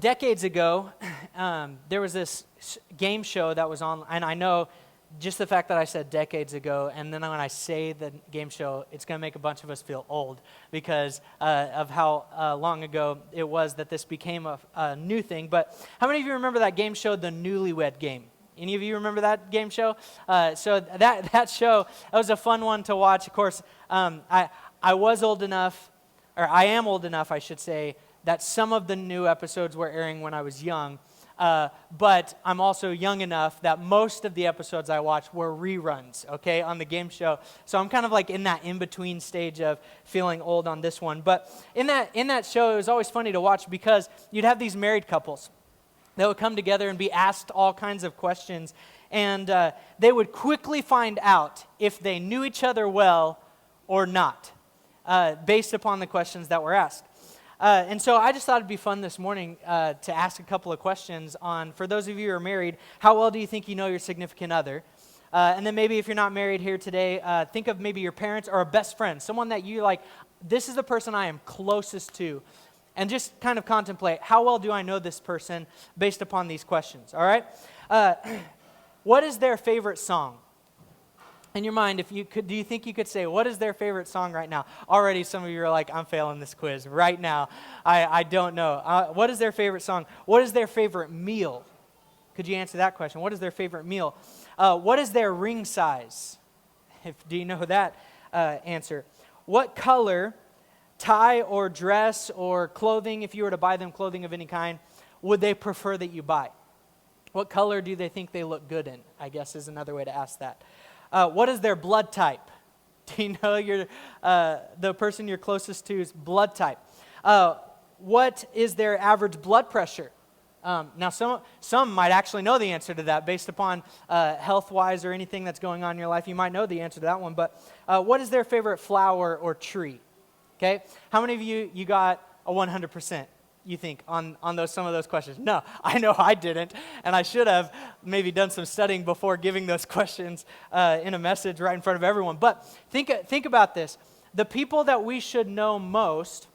decades ago, there was this game show that was on, and I know just the fact that I said decades ago, and then when I say the game show, it's going to make a bunch of us feel old because of how long ago it was that this became a new thing. But how many of you remember that game show, The Newlywed Game? Any of you remember that game show? So that show, that was a fun one to watch. Of course, I was old enough, or I am old enough, I should say, that some of the new episodes were airing when I was young. But I'm also young enough that most of the episodes I watched were reruns, okay, on the game show. So I'm kind of like in that in-between stage of feeling old on this one. But in that show, it was always funny to watch because you'd have these married couples that would come together and be asked all kinds of questions. And they would quickly find out if they knew each other well or not, based upon the questions that were asked. And so I just thought it'd be fun this morning to ask a couple of questions on, for those of you who are married, how well do you think you know your significant other? And then maybe if you're not married here today, think of maybe your parents or a best friend, someone that you like, this is the person I am closest to. And just kind of contemplate, how well do I know this person based upon these questions, all right? What is their favorite song? In your mind, do you think you could say, what is their favorite song right now? Already some of you are like, I'm failing this quiz right now. I don't know. What is their favorite song? What is their favorite meal? Could you answer that question? What is their favorite meal? What is their ring size? Do you know that answer? What color, tie or dress or clothing, if you were to buy them clothing of any kind, would they prefer that you buy? What color do they think they look good in, I guess is another way to ask that. What is their blood type? Do you know the person you're closest to's blood type? What is their average blood pressure? Now, some might actually know the answer to that based upon health-wise or anything that's going on in your life. You might know the answer to that one. But what is their favorite flower or tree? Okay, how many of you got a 100%? You think on some of those questions? No, I know I didn't, and I should have maybe done some studying before giving those questions in a message right in front of everyone. But think about this: the people that we should know most,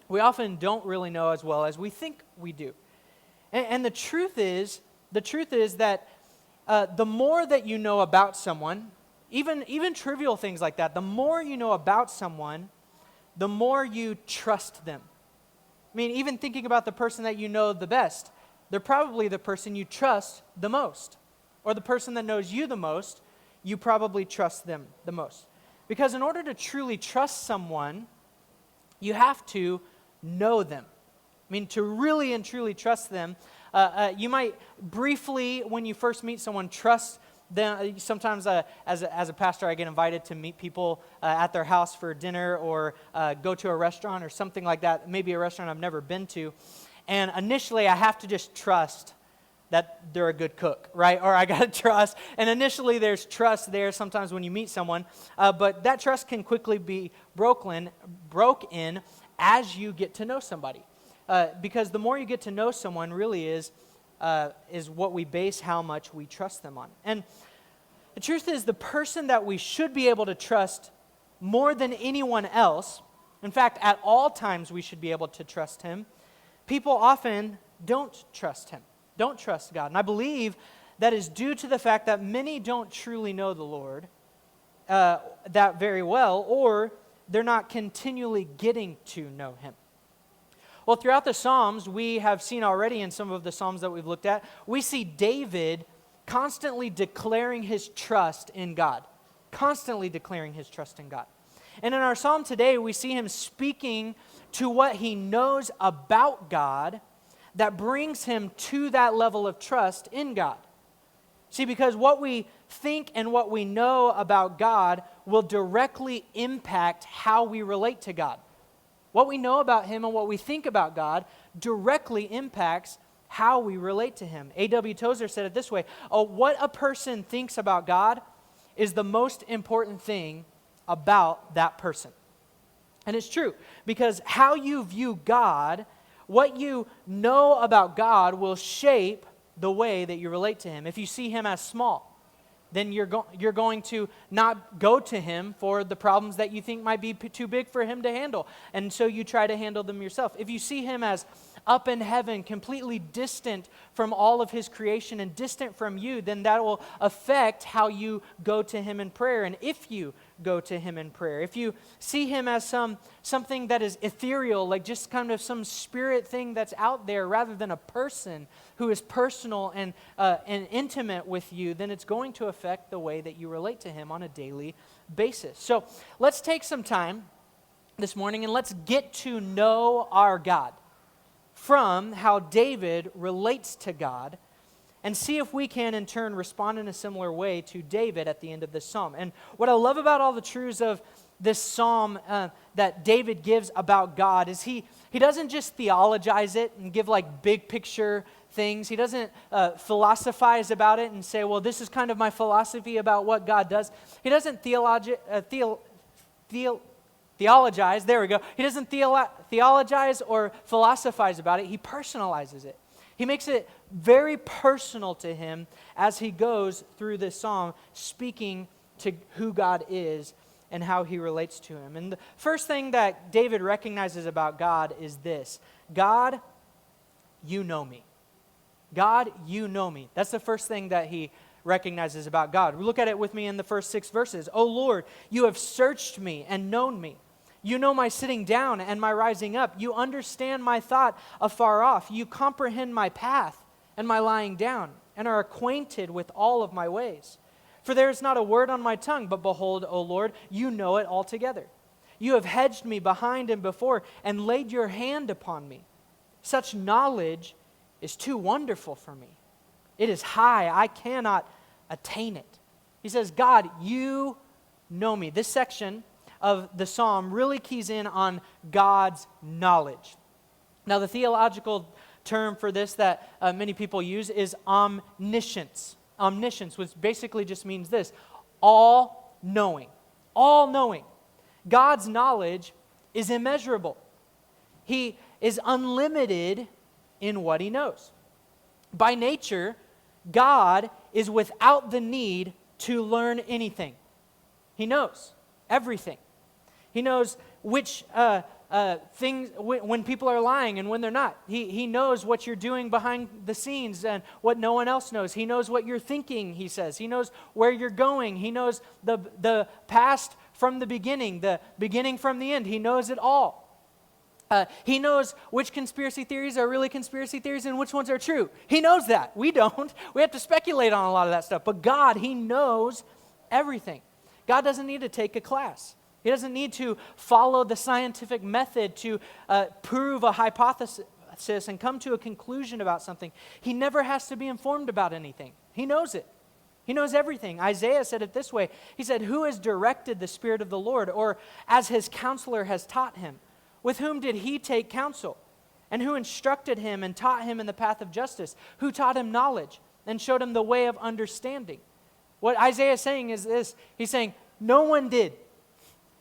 we often don't really know as well as we think we do. And the truth is that the more that you know about someone, even trivial things like that, the more you know about someone, the more you trust them. I mean, even thinking about the person that you know the best, they're probably the person you trust the most. Or the person that knows you the most, you probably trust them the most. Because in order to truly trust someone, you have to know them. I mean, to really and truly trust them, you might briefly, when you first meet someone, trust them. Sometimes as a pastor, I get invited to meet people at their house for dinner or go to a restaurant or something like that, maybe a restaurant I've never been to. And initially, I have to just trust that they're a good cook, right? Or I got to trust. And initially, there's trust there sometimes when you meet someone. But that trust can quickly be broken as you get to know somebody. Because the more you get to know someone really is what we base how much we trust them on. And the truth is, the person that we should be able to trust more than anyone else, in fact, at all times we should be able to trust him, people often don't trust him, don't trust God. And I believe that is due to the fact that many don't truly know the Lord that very well, or they're not continually getting to know him. Well, throughout the Psalms, we have seen already in some of the Psalms that we've looked at, we see David constantly declaring his trust in God. Constantly declaring his trust in God. And in our Psalm today, we see him speaking to what he knows about God that brings him to that level of trust in God. See, because what we think and what we know about God will directly impact how we relate to God. What we know about him and what we think about God directly impacts how we relate to him. A.W. Tozer said it this way: what a person thinks about God is the most important thing about that person. And it's true, because how you view God, what you know about God will shape the way that you relate to him. If you see him as small, then you're going to not go to him for the problems that you think might be too big for him to handle. And so you try to handle them yourself. If you see him as up in heaven, completely distant from all of his creation and distant from you, then that will affect how you go to him in prayer. And if you go to him in prayer, if you see him as something that is ethereal, like just kind of some spirit thing that's out there rather than a person who is personal and intimate with you, then it's going to affect the way that you relate to him on a daily basis. So let's take some time this morning and let's get to know our God from how David relates to God and see if we can in turn respond in a similar way to David at the end of this psalm. And what I love about all the truths of this psalm that David gives about God is he doesn't just theologize it and give like big picture things. He doesn't philosophize about it and say, well, this is kind of my philosophy about what God does. He doesn't theologize, there we go. He doesn't theologize or philosophize about it. He personalizes it. He makes it very personal to him as he goes through this psalm, speaking to who God is and how he relates to him. And the first thing that David recognizes about God is this: God, you know me. God, you know me. That's the first thing that he recognizes about God. Look at it with me in the first 6 verses. O Lord, you have searched me and known me. You know my sitting down and my rising up. You understand my thought afar off. You comprehend my path and my lying down, and are acquainted with all of my ways. For there is not a word on my tongue, but behold, O Lord, you know it altogether. You have hedged me behind and before, and laid your hand upon me. Such knowledge is too wonderful for me. It is high, I cannot attain it. He says, God, you know me. This section of the psalm really keys in on God's knowledge. Now, the theological term for this that many people use is omniscience. Omniscience, which basically just means this: all-knowing. All-knowing. God's knowledge is immeasurable. He is unlimited in what he knows. By nature, God is without the need to learn anything. He knows everything. He knows which things, when people are lying and when they're not. He knows what you're doing behind the scenes and what no one else knows. He knows what you're thinking, he says. He knows where you're going. He knows the past from the beginning from the end. He knows it all. He knows which conspiracy theories are really conspiracy theories and which ones are true. He knows that. We don't. We have to speculate on a lot of that stuff. But God, he knows everything. God doesn't need to take a class. He doesn't need to follow the scientific method to prove a hypothesis and come to a conclusion about something. He never has to be informed about anything. He knows it. He knows everything. Isaiah said it this way. He said, who has directed the Spirit of the Lord, or as his counselor has taught him? With whom did he take counsel? And who instructed him and taught him in the path of justice? Who taught him knowledge and showed him the way of understanding? What Isaiah is saying is this. He's saying, no one did.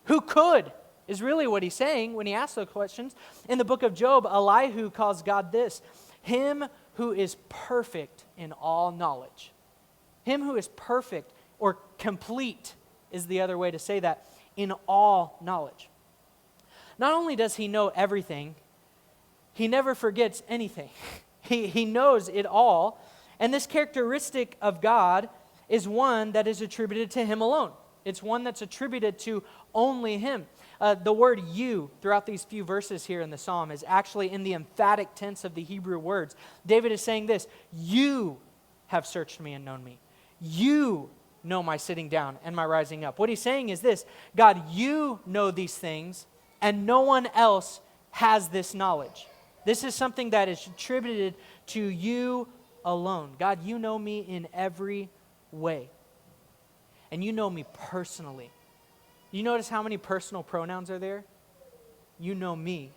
Who could, is really what he's saying when he asks those questions. In the book of Job, Elihu calls God this: him who is perfect in all knowledge. Him who is perfect, or complete is the other way to say that, in all knowledge. Not only does he know everything, he never forgets anything. He knows it all. And this characteristic of God is one that is attributed to him alone. It's one that's attributed to only him. The word you throughout these few verses here in the psalm is actually in the emphatic tense of the Hebrew words. David is saying this: you have searched me and known me. You know my sitting down and my rising up. What he's saying is this: God, you know these things, and no one else has this knowledge. This is something that is attributed to you alone. God, you know me in every way. And you know me personally. You notice how many personal pronouns are there? You know me.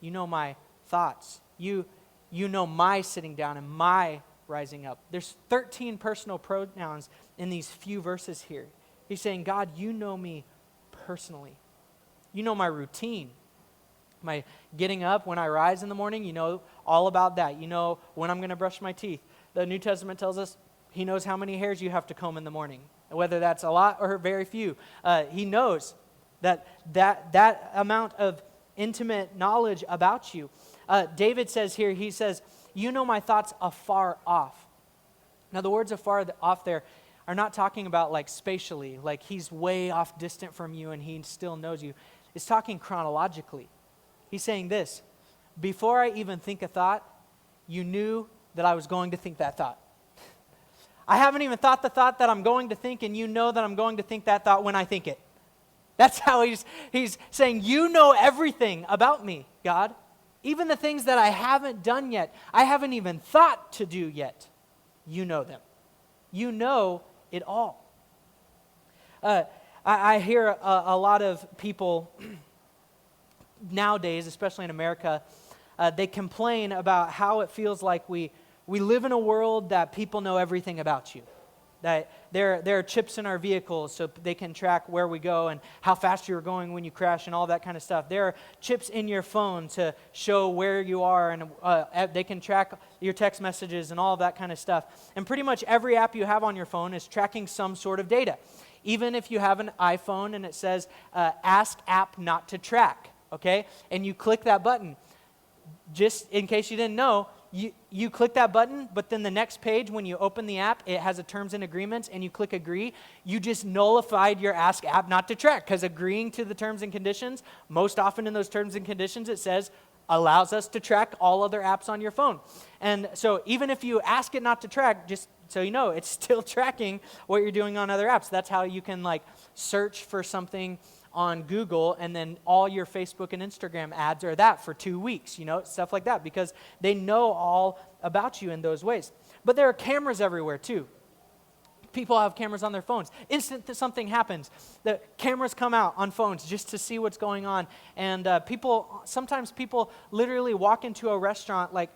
You know my thoughts. You know my sitting down and my rising up. There's 13 personal pronouns in these few verses here. He's saying, God, you know me personally. You know my routine. My getting up when I rise in the morning, you know all about that. You know when I'm going to brush my teeth. The New Testament tells us he knows how many hairs you have to comb in the morning, whether that's a lot or very few. He knows that amount of intimate knowledge about you. David says here, he says, you know my thoughts afar off. Now the words afar off there are not talking about like spatially, like he's way off distant from you and he still knows you. It's talking chronologically. He's saying this, before I even think a thought, you knew that I was going to think that thought. I haven't even thought the thought that I'm going to think, and you know that I'm going to think that thought when I think it. That's how he's saying, you know everything about me, God. Even the things that I haven't done yet, I haven't even thought to do yet. You know them. You know it all. I hear a lot of people nowadays, especially in America, they complain about how it feels like we live in a world that people know everything about you. That there are chips in our vehicles so they can track where we go and how fast you're going when you crash and all that kind of stuff. There are chips in your phone to show where you are, and they can track your text messages and all of that kind of stuff. And pretty much every app you have on your phone is tracking some sort of data. Even if you have an iPhone and it says, ask app not to track, okay? And you click that button. Just in case you didn't know, you click that button, but then the next page, when you open the app, it has a terms and agreements, and you click agree. You just nullified your ask app not to track, because agreeing to the terms and conditions, most often in those terms and conditions, it says, allows us to track all other apps on your phone. And so even if you ask it not to track, just so you know, it's still tracking what you're doing on other apps. That's how you can like search for something on Google, and then all your Facebook and Instagram ads are that for 2 weeks, stuff like that, because they know all about you in those ways. But there are cameras everywhere too. People have cameras on their phones. Instant that something happens, the cameras come out on phones just to see what's going on. And sometimes people literally walk into a restaurant like,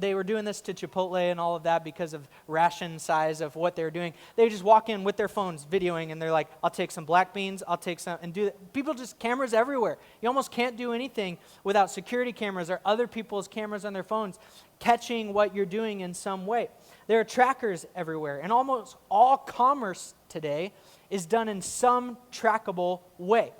they were doing this to Chipotle and all of that because of ration size of what they're doing. They just walk in with their phones videoing, and they're like, I'll take some black beans, I'll take some, and do that. People just, cameras everywhere. You almost can't do anything without security cameras or other people's cameras on their phones catching what you're doing in some way. There are trackers everywhere, and almost all commerce today is done in some trackable way.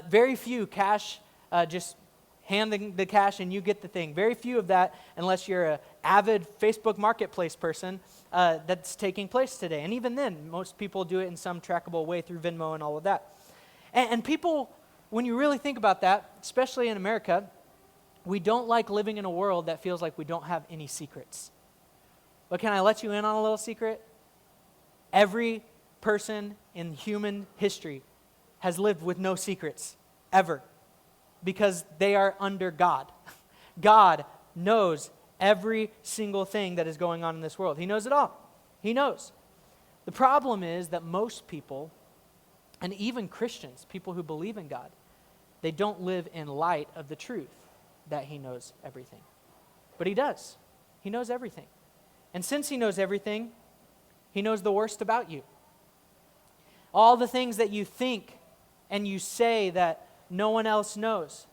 Very few cash, just handing the cash and you get the thing. Very few of that, unless you're an avid Facebook Marketplace person, that's taking place today. And even then, most people do it in some trackable way through Venmo and all of that. And people, when you really think about that, especially in America, we don't like living in a world that feels like we don't have any secrets. But can I let you in on a little secret? Every person in human history has lived with no secrets, ever. Because they are under God. God knows every single thing that is going on in this world. He knows it all. He knows. The problem is that most people, and even Christians, people who believe in God, they don't live in light of the truth that He knows everything. But He does. He knows everything. And since He knows everything, He knows the worst about you. All the things that you think and you say that no one else knows.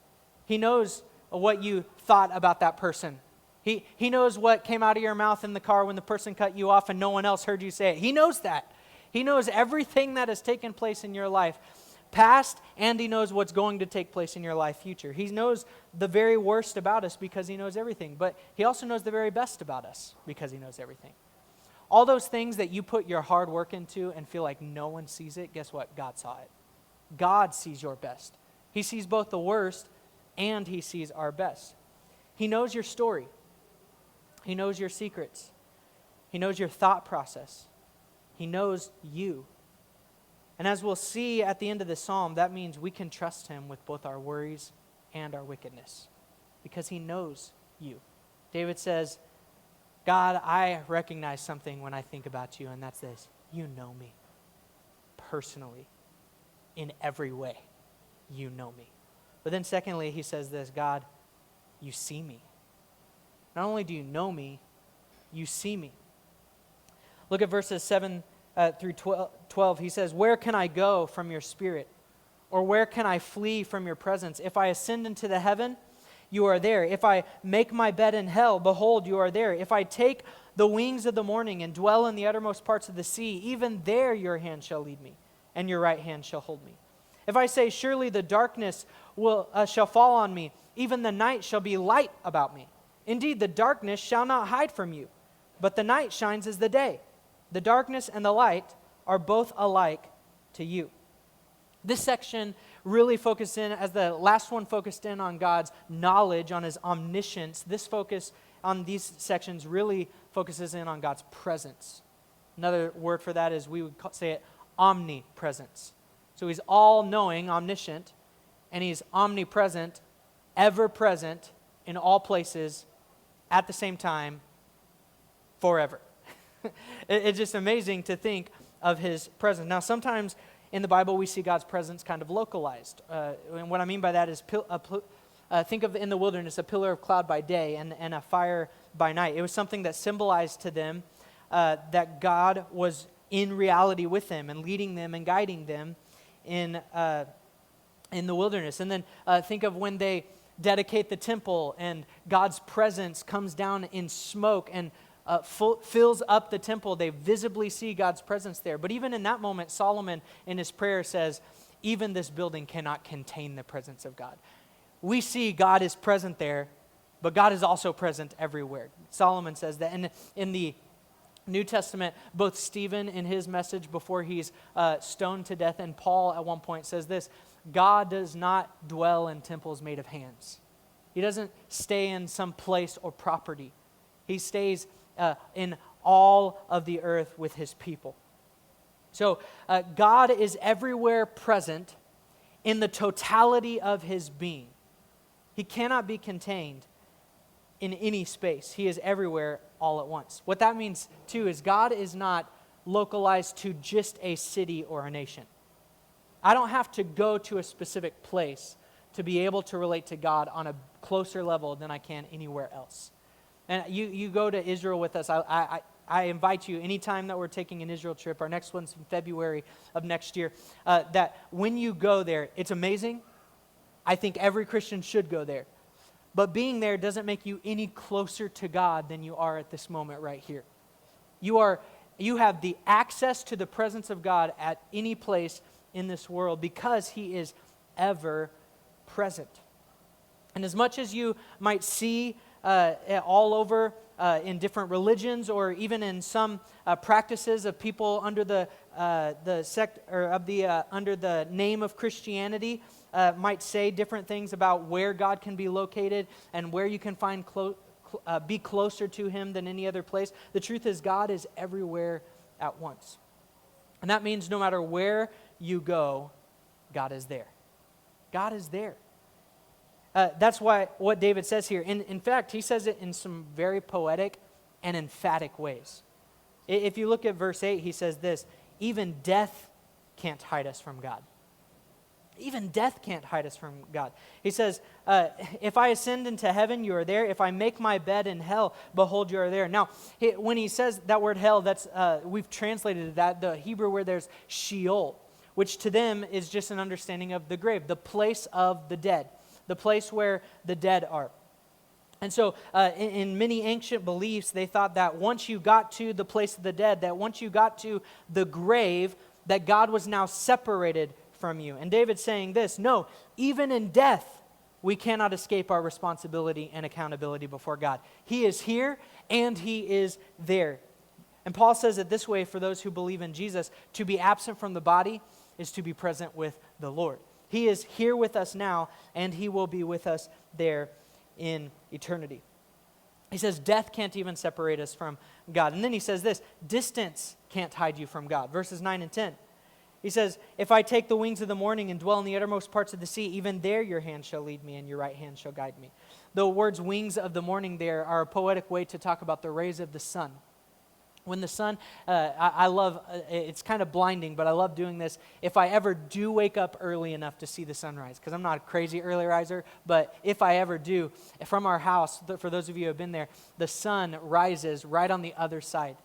He knows what you thought about that person. He knows what came out of your mouth in the car when the person cut you off and no one else heard you say it. He knows that. He knows everything that has taken place in your life, past, and He knows what's going to take place in your life, future. He knows the very worst about us because He knows everything, but He also knows the very best about us because He knows everything. All those things that you put your hard work into and feel like no one sees it, guess what? God saw it. God sees your best. He sees both the worst and He sees our best. He knows your story. He knows your secrets. He knows your thought process. He knows you. And as we'll see at the end of this psalm, that means we can trust Him with both our worries and our wickedness because He knows you. David says, God, I recognize something when I think about you, and that's this. You know me personally in every way. You know me. But then secondly, he says this, God, you see me. Not only do you know me, you see me. Look at verses 7 through 12. He says, where can I go from your spirit? Or where can I flee from your presence? If I ascend into the heaven, you are there. If I make my bed in hell, behold, you are there. If I take the wings of the morning and dwell in the uttermost parts of the sea, even there your hand shall lead me, and your right hand shall hold me. If I say, surely the darkness shall fall on me, even the night shall be light about me. Indeed, the darkness shall not hide from you, but the night shines as the day. The darkness and the light are both alike to you. This section really focused in, as the last one focused in on God's knowledge, on his omniscience. This focus on these sections really focuses in on God's presence. Another word for that is, we would say it, omnipresence. So he's all-knowing, omniscient, and he's omnipresent, ever-present in all places, at the same time, forever. It's just amazing to think of his presence. Now, sometimes in the Bible, we see God's presence kind of localized. And what I mean by that is, think of in the wilderness a pillar of cloud by day and a fire by night. It was something that symbolized to them that God was in reality with them and leading them and guiding them in the wilderness. And then think of when they dedicate the temple and God's presence comes down in smoke and fills up the temple. They visibly see God's presence there. But even in that moment, Solomon in his prayer says, even this building cannot contain the presence of God. We see God is present there, but God is also present everywhere. Solomon says that. And in the New Testament, both Stephen in his message before he's stoned to death, and Paul at one point says this: God does not dwell in temples made of hands. He doesn't stay in some place or property. He stays in all of the earth with his people. So God is everywhere present in the totality of his being. He cannot be contained in any space. He is everywhere all at once. What that means, too, is God is not localized to just a city or a nation. I don't have to go to a specific place to be able to relate to God on a closer level than I can anywhere else. And you go to Israel with us. I invite you, anytime that we're taking an Israel trip, our next one's in February of next year, that when you go there, it's amazing. I think every Christian should go there. But being there doesn't make you any closer to God than you are at this moment right here. You have the access to the presence of God at any place in this world because he is ever present. And as much as you might see all over in different religions, or even in some practices of people under the sect or of the under the name of Christianity, might say different things about where God can be located and where you can find be closer to him than any other place. The truth is, God is everywhere at once, and that means no matter where you go, God is there. God is there. That's what David says here. In fact, he says it in some very poetic and emphatic ways. If you look at verse 8, he says this: even death can't hide us from God. Even death can't hide us from God. He says, if I ascend into heaven, you are there. If I make my bed in hell, behold, you are there. Now, when he says that word hell, that's we've translated that, the Hebrew word there's Sheol, which to them is just an understanding of the grave, the place of the dead, the place where the dead are. And so in many ancient beliefs, they thought that once you got to the place of the dead, that once you got to the grave, that God was now separated from you. And David's saying this: no, even in death, we cannot escape our responsibility and accountability before God. He is here and he is there. And Paul says it this way for those who believe in Jesus: to be absent from the body is to be present with the Lord. He is here with us now, and he will be with us there in eternity. He says death can't even separate us from God. And then he says this: distance can't hide you from God. Verses 9 and 10. He says, if I take the wings of the morning and dwell in the uttermost parts of the sea, even there your hand shall lead me and your right hand shall guide me. The words wings of the morning there are a poetic way to talk about the rays of the sun. When the sun, I love, it's kind of blinding, but I love doing this. If I ever do wake up early enough to see the sunrise, because I'm not a crazy early riser, but if I ever do, from our house, for those of you who have been there, the sun rises right on the other side.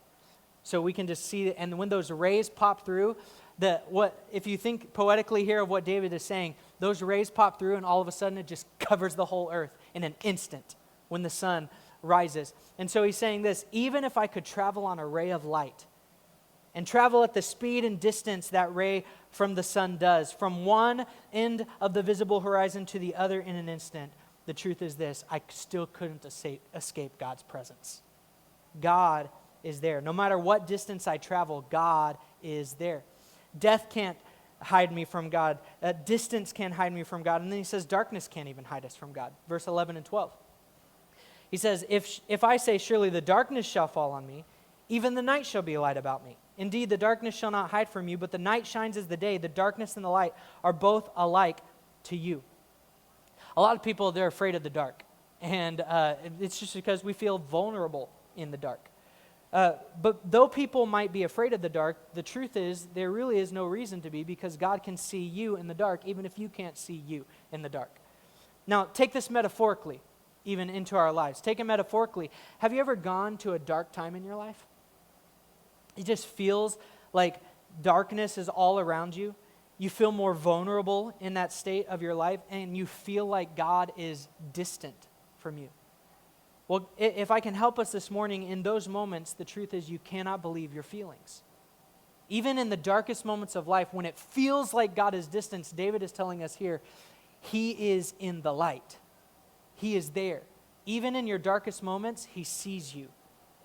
So we can just see it, and when those rays pop through, if you think poetically here of what David is saying, those rays pop through and all of a sudden it just covers the whole earth in an instant when the sun rises. And so he's saying this: even if I could travel on a ray of light, and travel at the speed and distance that ray from the sun does, from one end of the visible horizon to the other in an instant. The truth is this: I still couldn't escape God's presence. God is there. No matter what distance I travel, God is there. Death can't hide me from God. Distance can't hide me from God. And then he says darkness can't even hide us from God. Verse 11 and 12. He says, if I say, surely the darkness shall fall on me, even the night shall be light about me. Indeed, the darkness shall not hide from you, but the night shines as the day. The darkness and the light are both alike to you. A lot of people, they're afraid of the dark. And it's just because we feel vulnerable in the dark. But though people might be afraid of the dark, the truth is there really is no reason to be, because God can see you in the dark even if you can't see you in the dark. Now, take this metaphorically, even into our lives. Take it metaphorically. Have you ever gone to a dark time in your life? It just feels like darkness is all around you. You feel more vulnerable in that state of your life, and you feel like God is distant from you. Well, if I can help us this morning, in those moments, the truth is you cannot believe your feelings. Even in the darkest moments of life, when it feels like God is distant, David is telling us here, he is in the light. He is there. Even in your darkest moments, he sees you,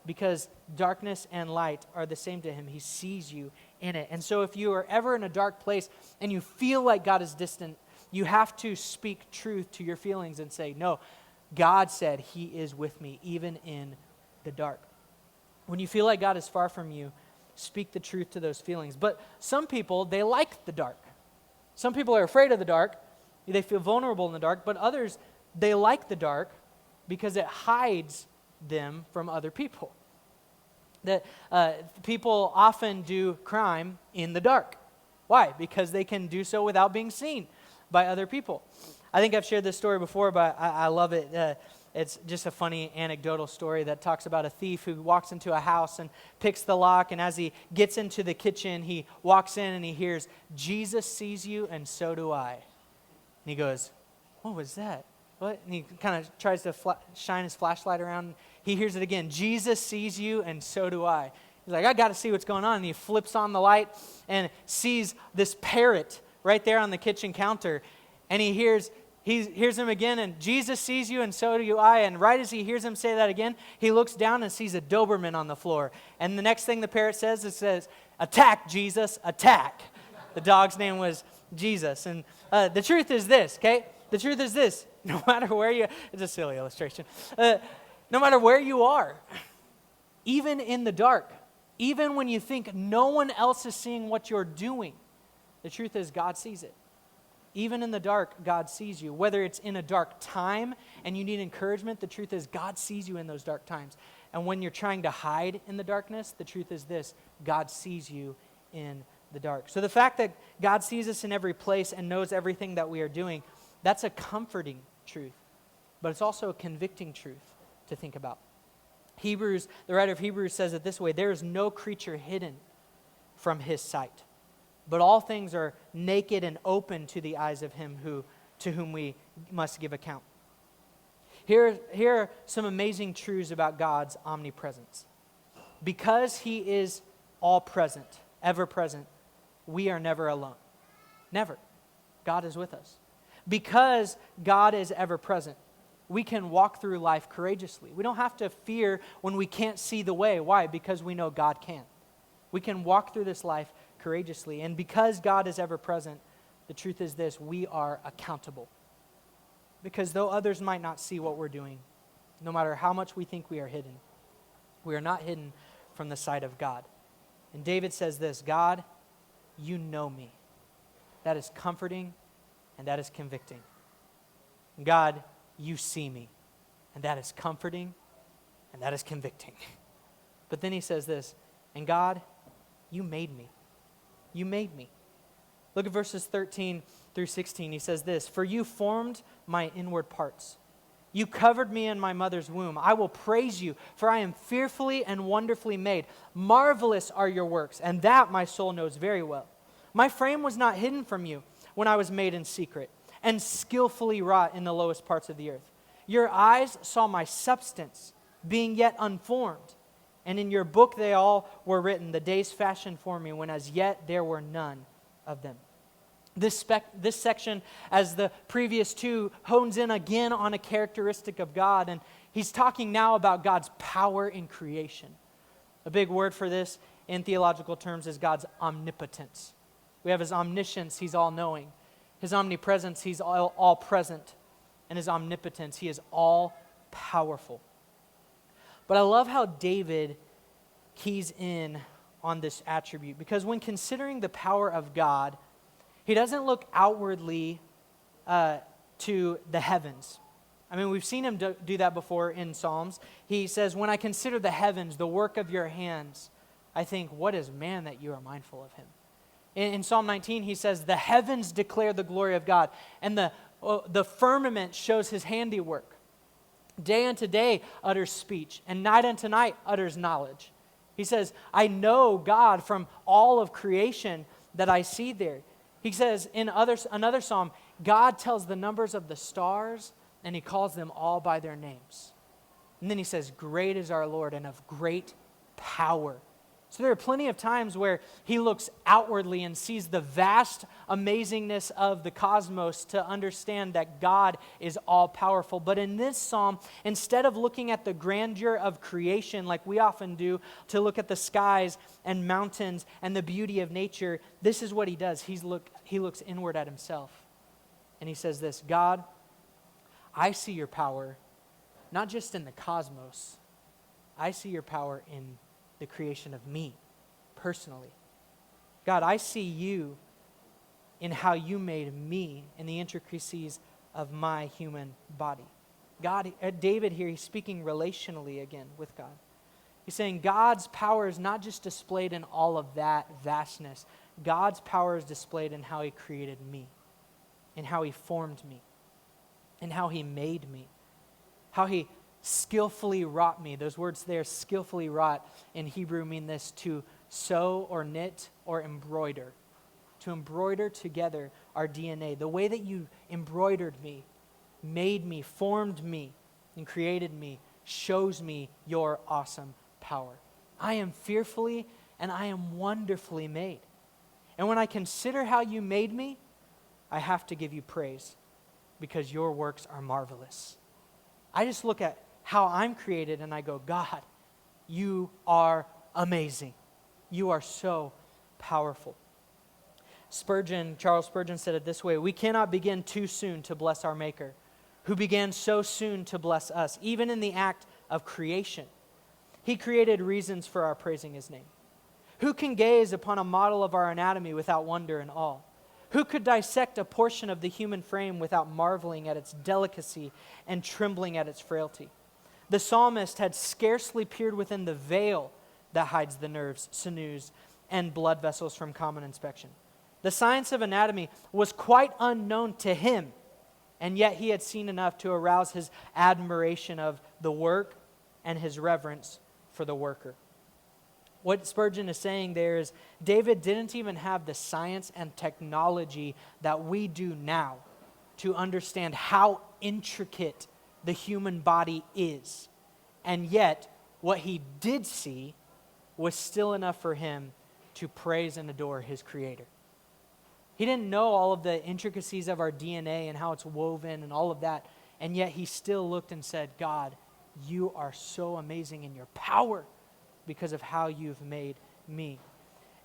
because darkness and light are the same to him. He sees you in it. And so if you are ever in a dark place and you feel like God is distant, you have to speak truth to your feelings and say, no, God said he is with me even in the dark. When you feel like God is far from you, speak the truth to those feelings. But some people, they like the dark. Some people are afraid of the dark. They feel vulnerable in the dark. But others, they like the dark because it hides them from other people. That people often do crime in the dark. Why? Because they can do so without being seen by other people. I think I've shared this story before, but I love it. It's just a funny anecdotal story that talks about a thief who walks into a house and picks the lock, and as he gets into the kitchen, he walks in and he hears, "Jesus sees you and so do I." And he goes, "What was that? What?" And he kind of tries to shine his flashlight around. He hears it again, "Jesus sees you and so do I." He's like, "I got to see what's going on." And he flips on the light and sees this parrot right there on the kitchen counter. And he hears him again, and "Jesus sees you and so do I." And right as he hears him say that again, he looks down and sees a Doberman on the floor. And the next thing the parrot says, it says, "Attack, Jesus, attack." The dog's name was Jesus. And the truth is this, okay? The truth is this. No matter where it's a silly illustration. No matter where you are, even in the dark, even when you think no one else is seeing what you're doing, the truth is God sees it. Even in the dark, God sees you. Whether it's in a dark time and you need encouragement, the truth is God sees you in those dark times. And when you're trying to hide in the darkness, the truth is this: God sees you in the dark. So the fact that God sees us in every place and knows everything that we are doing, that's a comforting truth. But it's also a convicting truth to think about. The writer of Hebrews says it this way: there is no creature hidden from his sight, but all things are naked and open to the eyes of him to whom we must give account. Here are some amazing truths about God's omnipresence. Because he is all present, ever present, we are never alone. Never. God is with us. Because God is ever present, we can walk through life courageously. We don't have to fear when we can't see the way. Why? Because we know God can. We can walk through this life courageously. And because God is ever present, the truth is this: we are accountable. Because though others might not see what we're doing, no matter how much we think we are hidden, we are not hidden from the sight of God. And David says this: God, you know me. That is comforting and that is convicting. God, you see me. And that is comforting and that is convicting. But then he says this: and God, you made me. You made me. Look at verses 13 through 16. He says this: for you formed my inward parts. You covered me in my mother's womb. I will praise you, for I am fearfully and wonderfully made. Marvelous are your works, and that my soul knows very well. My frame was not hidden from you when I was made in secret and skillfully wrought in the lowest parts of the earth. Your eyes saw my substance, being yet unformed, And in your book they all were written, the days fashioned for me, when as yet there were none of them. This section, as the previous two, hones in again on a characteristic of God, and he's talking now about God's power in creation. A big word for this in theological terms is God's omnipotence. We have his omniscience, he's all-knowing. His omnipresence, he's all-present. And his omnipotence, he is all-powerful. But I love how David keys in on this attribute, because when considering the power of God, he doesn't look outwardly to the heavens. I mean, we've seen him do that before in Psalms. He says, when I consider the heavens, the work of your hands, I think, what is man that you are mindful of him? In Psalm 19, he says, the heavens declare the glory of God, and the firmament shows his handiwork. Day unto day utters speech, and night unto night utters knowledge. He says, I know God from all of creation that I see there. He says in another psalm, God tells the numbers of the stars, and he calls them all by their names. And then he says, great is our Lord, and of great power. So there are plenty of times where he looks outwardly and sees the vast amazingness of the cosmos to understand that God is all-powerful. But in this psalm, instead of looking at the grandeur of creation like we often do, to look at the skies and mountains and the beauty of nature, this is what he does. He looks inward at himself. And he says this, God, I see your power, not just in the cosmos. I see your power in the creation of me, personally. God, I see you in how you made me in the intricacies of my human body. God, David here, he's speaking relationally again with God. He's saying God's power is not just displayed in all of that vastness. God's power is displayed in how he created me, in how he formed me, in how he made me, how he skillfully wrought me. Those words there, skillfully wrought, in Hebrew mean this: to sew or knit or embroider. To embroider together our DNA. The way that you embroidered me, made me, formed me, and created me shows me your awesome power. I am fearfully and I am wonderfully made. And when I consider how you made me, I have to give you praise because your works are marvelous. I just look at how I'm created and I go, God, you are amazing. You are so powerful. Charles Spurgeon said it this way: we cannot begin too soon to bless our Maker, who began so soon to bless us, even in the act of creation. He created reasons for our praising his name. Who can gaze upon a model of our anatomy without wonder and awe? Who could dissect a portion of the human frame without marveling at its delicacy and trembling at its frailty? The psalmist had scarcely peered within the veil that hides the nerves, sinews, and blood vessels from common inspection. The science of anatomy was quite unknown to him, and yet he had seen enough to arouse his admiration of the work and his reverence for the worker. What Spurgeon is saying there is David didn't even have the science and technology that we do now to understand how intricate the human body is. And yet, what he did see was still enough for him to praise and adore his Creator. He didn't know all of the intricacies of our DNA and how it's woven and all of that, and yet he still looked and said, God, you are so amazing in your power because of how you've made me.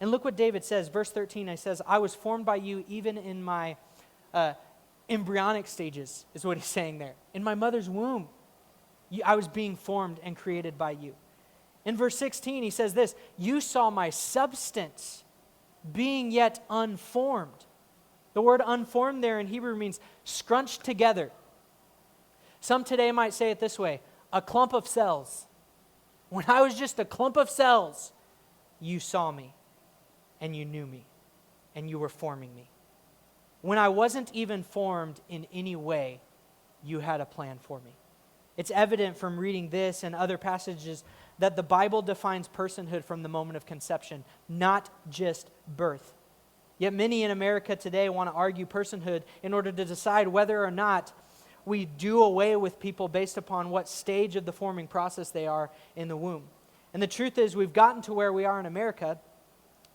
And look what David says, verse 13, he says, I was formed by you even in my embryonic stages, is what he's saying there. In my mother's womb, I was being formed and created by you. In verse 16, he says this, you saw my substance being yet unformed. The word unformed there in Hebrew means scrunched together. Some today might say it this way, a clump of cells. When I was just a clump of cells, you saw me and you knew me and you were forming me. When I wasn't even formed in any way, you had a plan for me. It's evident from reading this and other passages that the Bible defines personhood from the moment of conception, not just birth. Yet many in America today want to argue personhood in order to decide whether or not we do away with people based upon what stage of the forming process they are in the womb. And the truth is, we've gotten to where we are in America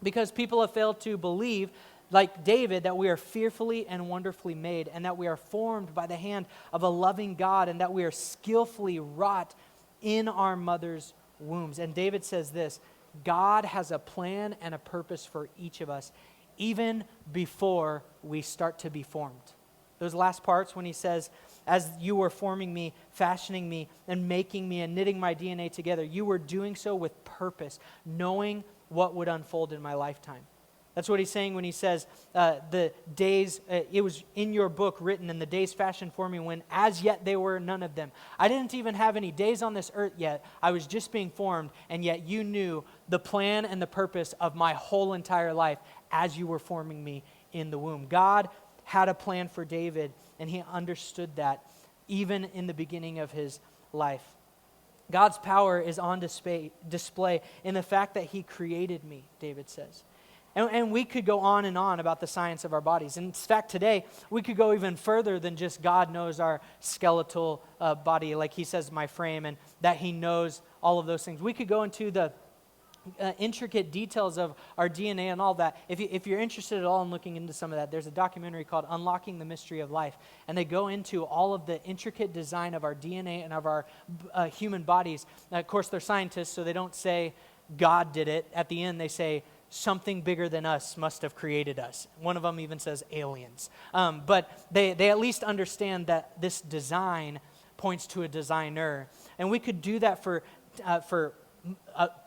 because people have failed to believe, like David, that we are fearfully and wonderfully made, and that we are formed by the hand of a loving God, and that we are skillfully wrought in our mother's wombs. And David says this: God has a plan and a purpose for each of us, even before we start to be formed. Those last parts when he says, as you were forming me, fashioning me, and making me and knitting my DNA together, you were doing so with purpose, knowing what would unfold in my lifetime. That's what he's saying when he says, the days, it was in your book written, and the days fashioned for me when as yet they were none of them. I didn't even have any days on this earth yet. I was just being formed, and yet you knew the plan and the purpose of my whole entire life as you were forming me in the womb. God had a plan for David, and he understood that even in the beginning of his life. God's power is on display in the fact that he created me, David says. And we could go on and on about the science of our bodies. In fact, today, we could go even further than just God knows our skeletal body, like he says, my frame, and that he knows all of those things. We could go into the intricate details of our DNA and all that. If you're interested at all in looking into some of that, there's a documentary called Unlocking the Mystery of Life, and they go into all of the intricate design of our DNA and of our human bodies. Now, of course, they're scientists, so they don't say God did it. At the end, they say something bigger than us must have created us. One of them even says aliens. But they at least understand that this design points to a designer. And we could do that for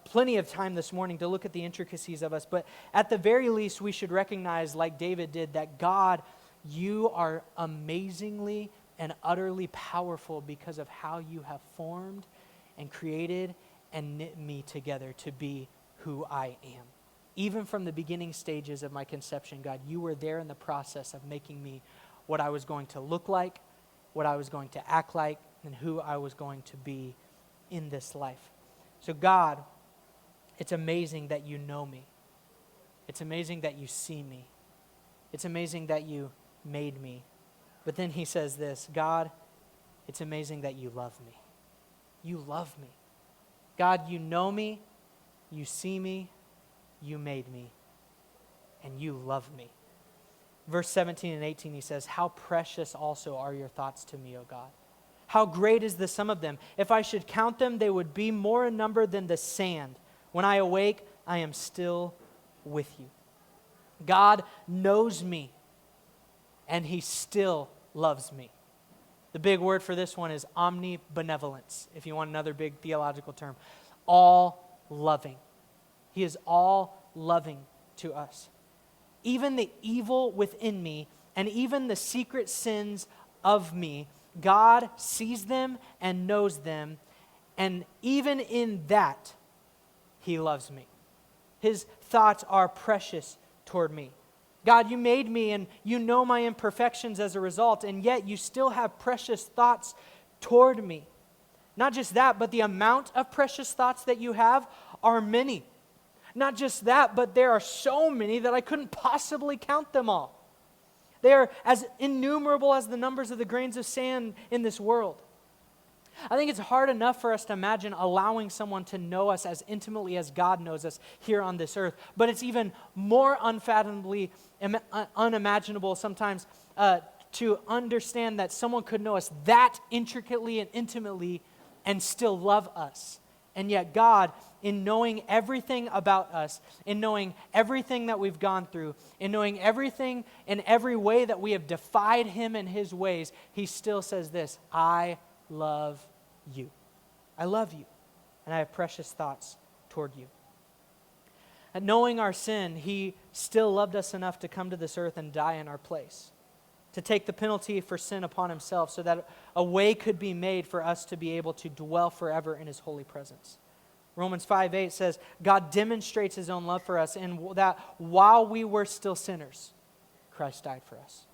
plenty of time this morning to look at the intricacies of us. But at the very least, we should recognize, like David did, that God, you are amazingly and utterly powerful because of how you have formed and created and knit me together to be who I am. Even from the beginning stages of my conception, God, you were there in the process of making me what I was going to look like, what I was going to act like, and who I was going to be in this life. So God, it's amazing that you know me. It's amazing that you see me. It's amazing that you made me. But then he says this: God, it's amazing that you love me. You love me. God, you know me, you see me, you made me, and you love me. Verse 17 and 18, he says, how precious also are your thoughts to me, O God. How great is the sum of them. If I should count them, they would be more in number than the sand. When I awake, I am still with you. God knows me, and he still loves me. The big word for this one is omnibenevolence, if you want another big theological term. All loving. He is all loving to us. Even the evil within me and even the secret sins of me, God sees them and knows them, and even in that, he loves me. His thoughts are precious toward me. God, you made me and you know my imperfections as a result, and yet you still have precious thoughts toward me. Not just that, but the amount of precious thoughts that you have are many. Not just that, but there are so many that I couldn't possibly count them all. They are as innumerable as the numbers of the grains of sand in this world. I think it's hard enough for us to imagine allowing someone to know us as intimately as God knows us here on this earth, but it's even more unfathomably unimaginable sometimes to understand that someone could know us that intricately and intimately and still love us. And yet God, in knowing everything about us, in knowing everything that we've gone through, in knowing everything in every way that we have defied him and his ways, he still says this: I love you. I love you, and I have precious thoughts toward you. And knowing our sin, he still loved us enough to come to this earth and die in our place, to take the penalty for sin upon himself so that a way could be made for us to be able to dwell forever in his holy presence. Romans 5:8 says, God demonstrates his own love for us in that while we were still sinners, Christ died for us.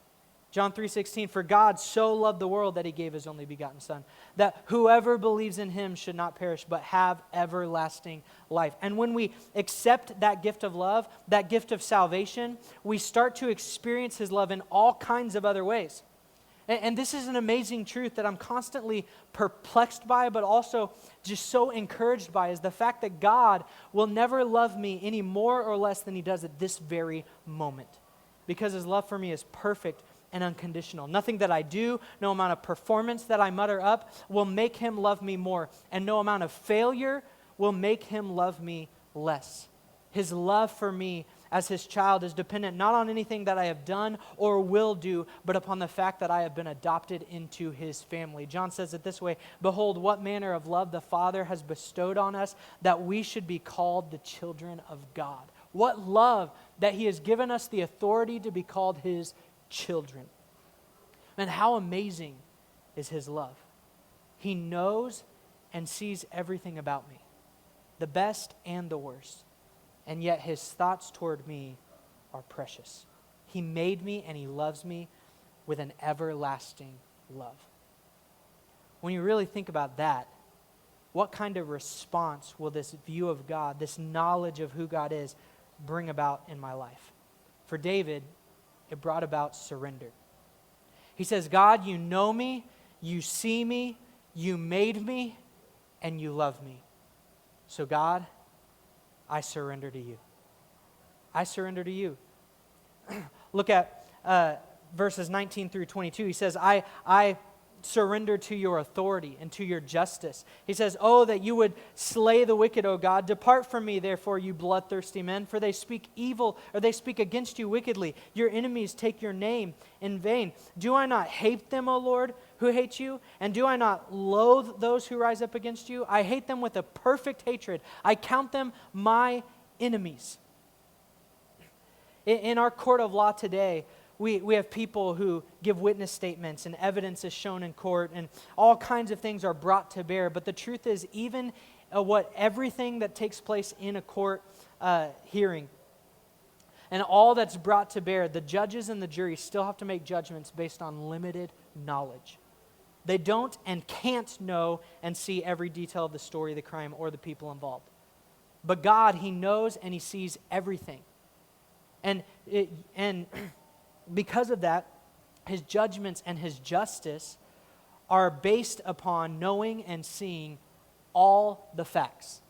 John 3:16, for God so loved the world that he gave his only begotten Son, that whoever believes in him should not perish but have everlasting life. And when we accept that gift of love, that gift of salvation, we start to experience his love in all kinds of other ways. And this is an amazing truth that I'm constantly perplexed by, but also just so encouraged by, is the fact that God will never love me any more or less than he does at this very moment. Because his love for me is perfect and unconditional. Nothing that I do, no amount of performance that I mutter up will make him love me more. And no amount of failure will make him love me less. His love for me as his child is dependent not on anything that I have done or will do, but upon the fact that I have been adopted into his family. John says it this way, "Behold, what manner of love the Father has bestowed on us, that we should be called the children of God." What love that he has given us the authority to be called his children. And how amazing is his love. He knows and sees everything about me, the best and the worst. And yet his thoughts toward me are precious. He made me and he loves me with an everlasting love. When you really think about that, what kind of response will this view of God, this knowledge of who God is, bring about in my life? For David, it brought about surrender. He says, "God, you know me, you see me, you made me, and you love me. So God, I surrender to you." I surrender to you. Look at verses 19 through 22. He says, I surrender to your authority and to your justice. He says, "Oh, that you would slay the wicked, O God. Depart from me, therefore, you bloodthirsty men, for they speak evil, or they speak against you wickedly. Your enemies take your name in vain. Do I not hate them, O Lord, who hate you? And do I not loathe those who rise up against you? I hate them with a perfect hatred. I count them my enemies." In our court of law today, we have people who give witness statements and evidence is shown in court and all kinds of things are brought to bear. But the truth is, even everything that takes place in a court hearing and all that's brought to bear, the judges and the jury still have to make judgments based on limited knowledge. They don't and can't know and see every detail of the story, the crime, or the people involved. But God, he knows and he sees everything. And because of that, his judgments and his justice are based upon knowing and seeing all the facts.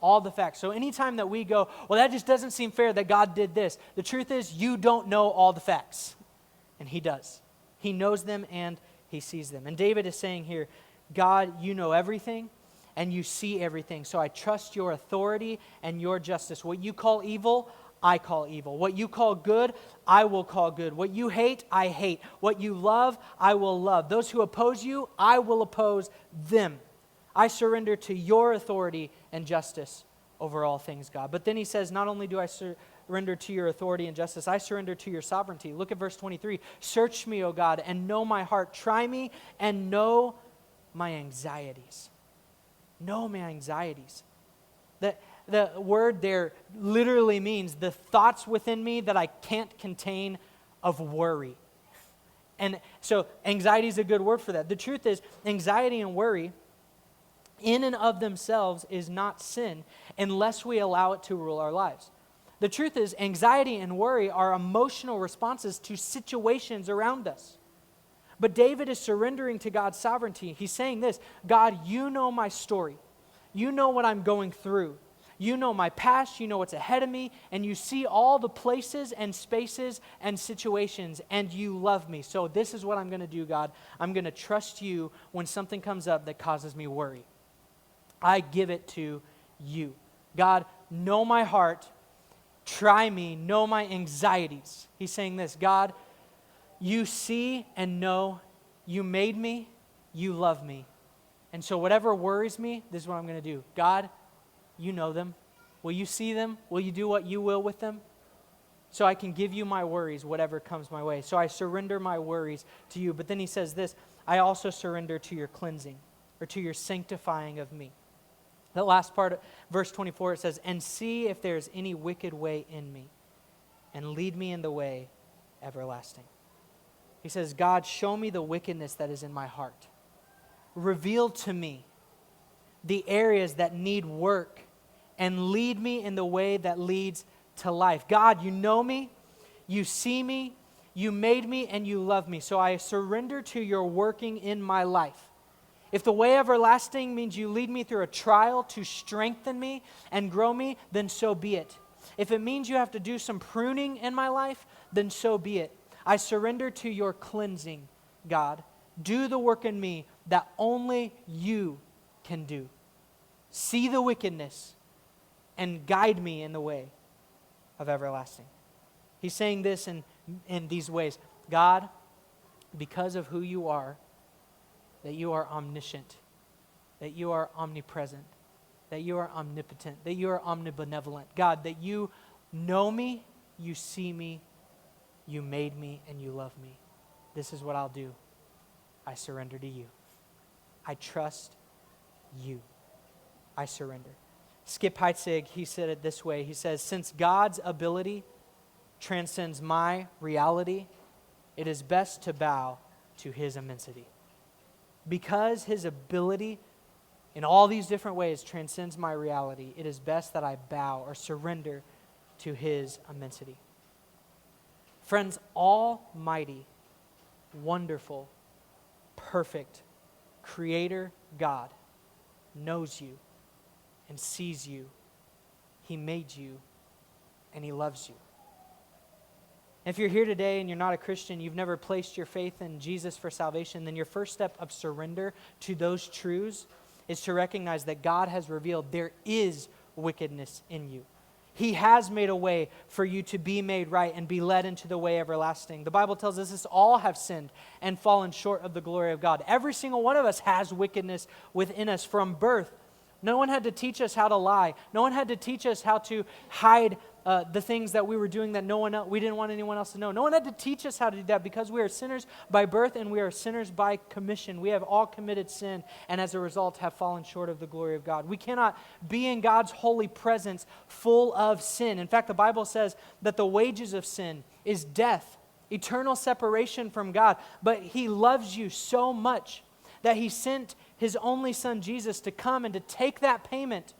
All the facts. So anytime that we go, "Well, that just doesn't seem fair that God did this," the truth is you don't know all the facts. And he does. He knows them and he sees them. And David is saying here, "God, you know everything and you see everything. So I trust your authority and your justice. What you call evil, I call evil. What you call good, I will call good. What you hate, I hate. What you love, I will love. Those who oppose you, I will oppose them. I surrender to your authority and justice over all things, God." But then he says, not only do I surrender to your authority and justice, I surrender to your sovereignty. Look at verse 23. "Search me, O God, and know my heart. Try me and know my anxieties." Know my anxieties. The word there literally means the thoughts within me that I can't contain of worry. And so anxiety is a good word for that. The truth is, anxiety and worry in and of themselves is not sin unless we allow it to rule our lives. The truth is, anxiety and worry are emotional responses to situations around us. But David is surrendering to God's sovereignty. He's saying this, "God, you know my story. You know what I'm going through. You know my past, you know what's ahead of me, and you see all the places and spaces and situations, and you love me. So this is what I'm going to do, God. I'm going to trust you when something comes up that causes me worry. I give it to you. God, know my heart, try me, know my anxieties." He's saying this, "God, you see and know, you made me, you love me. And so whatever worries me, this is what I'm going to do. God, you know them. Will you see them? Will you do what you will with them? So I can give you my worries, whatever comes my way. So I surrender my worries to you." But then he says this, "I also surrender to your cleansing," or to your sanctifying of me. The last part of verse 24, it says, "And see if there's any wicked way in me, and lead me in the way everlasting." He says, "God, show me the wickedness that is in my heart. Reveal to me the areas that need work and lead me in the way that leads to life." God, you know me, you see me, You made me and you love me, so I surrender to your working in my life. If the way everlasting means you lead me through a trial to strengthen me and grow me, then so be it. If it means you have to do some pruning in my life, then so be it. I surrender to your cleansing, God. Do the work in me that only you can do. See the wickedness and guide me in the way of everlasting. He's saying this in these ways. God, because of who you are, that you are omniscient, that you are omnipresent, that you are omnipotent, that you are omnibenevolent. God, that you know me, you see me, you made me, and you love me. This is what I'll do. I surrender to you. I trust you. I surrender. Skip Heitzig, he said it this way. He says, since God's ability transcends my reality, it is best to bow to his immensity. Because his ability in all these different ways transcends my reality, it is best that I bow or surrender to his immensity. Friends, almighty, wonderful, perfect, creator God knows you and sees you. He made you and he loves you. If you're here today and you're not a Christian, you've never placed your faith in Jesus for salvation, then your first step of surrender to those truths is to recognize that God has revealed there is wickedness in you. He has made a way for you to be made right and be led into the way everlasting. The Bible tells us this: all have sinned and fallen short of the glory of God. Every single one of us has wickedness within us from birth. No one had to teach us how to lie. No one had to teach us how to hide the things that we were doing that we didn't want anyone else to know. No one had to teach us how to do that because we are sinners by birth and we are sinners by commission. We have all committed sin and as a result have fallen short of the glory of God. We cannot be in God's holy presence full of sin. In fact, the Bible says that the wages of sin is death, eternal separation from God. But he loves you so much that he sent his only son Jesus to come and to take that payment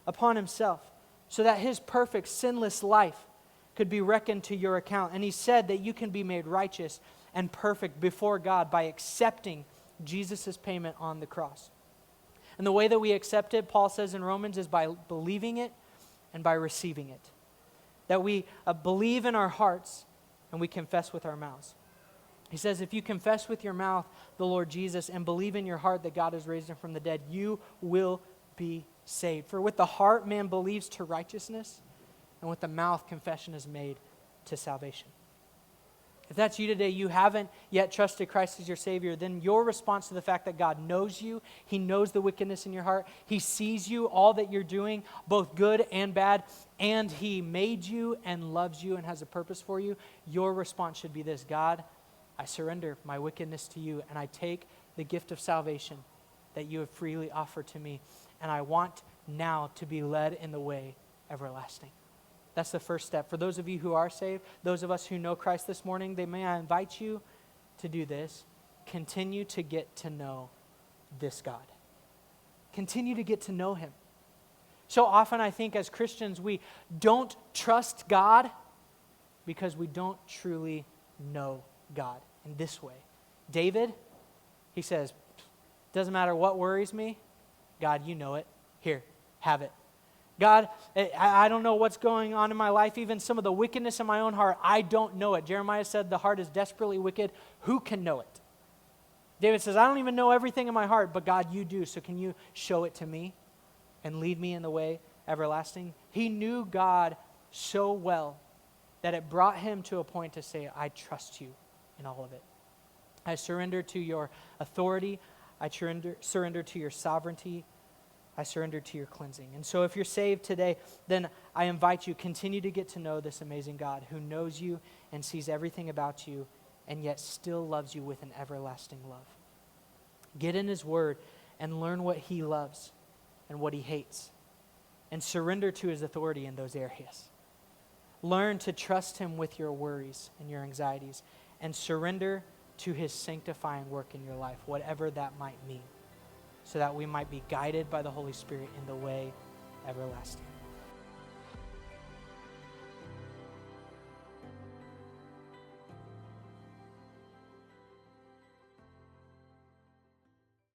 upon himself, so that his perfect, sinless life could be reckoned to your account. And he said that you can be made righteous and perfect before God by accepting Jesus' payment on the cross. And the way that we accept it, Paul says in Romans, is by believing it and by receiving it. That we believe in our hearts and we confess with our mouths. He says if you confess with your mouth the Lord Jesus and believe in your heart that God has raised him from the dead, you will be saved. For with the heart man believes to righteousness, and with the mouth confession is made to salvation. If that's you today, you haven't yet trusted Christ as your Savior, then your response to the fact that God knows you, he knows the wickedness in your heart, he sees you, all that you're doing, both good and bad, and he made you and loves you and has a purpose for you, your response should be this: God, I surrender my wickedness to you, and I take the gift of salvation that you have freely offered to me, and I want now to be led in the way everlasting. That's the first step. For those of you who are saved, those of us who know Christ this morning, may I invite you to do this. Continue to get to know this God. Continue to get to know him. So often I think as Christians we don't trust God because we don't truly know God in this way. David, he says, doesn't matter what worries me, God, you know it. Here, have it. God, I don't know what's going on in my life, even some of the wickedness in my own heart, I don't know it. Jeremiah said the heart is desperately wicked. Who can know it? David says, I don't even know everything in my heart, but God, you do. So can you show it to me and lead me in the way everlasting? He knew God so well that it brought him to a point to say, I trust you in all of it. I surrender to your authority. I surrender to your sovereignty. I surrender to your cleansing. And so if you're saved today, then I invite you, continue to get to know this amazing God who knows you and sees everything about you and yet still loves you with an everlasting love. Get in his word and learn what he loves and what he hates, and surrender to his authority in those areas. Learn to trust him with your worries and your anxieties, and surrender to his sanctifying work in your life, whatever that might mean, so that we might be guided by the Holy Spirit in the way everlasting.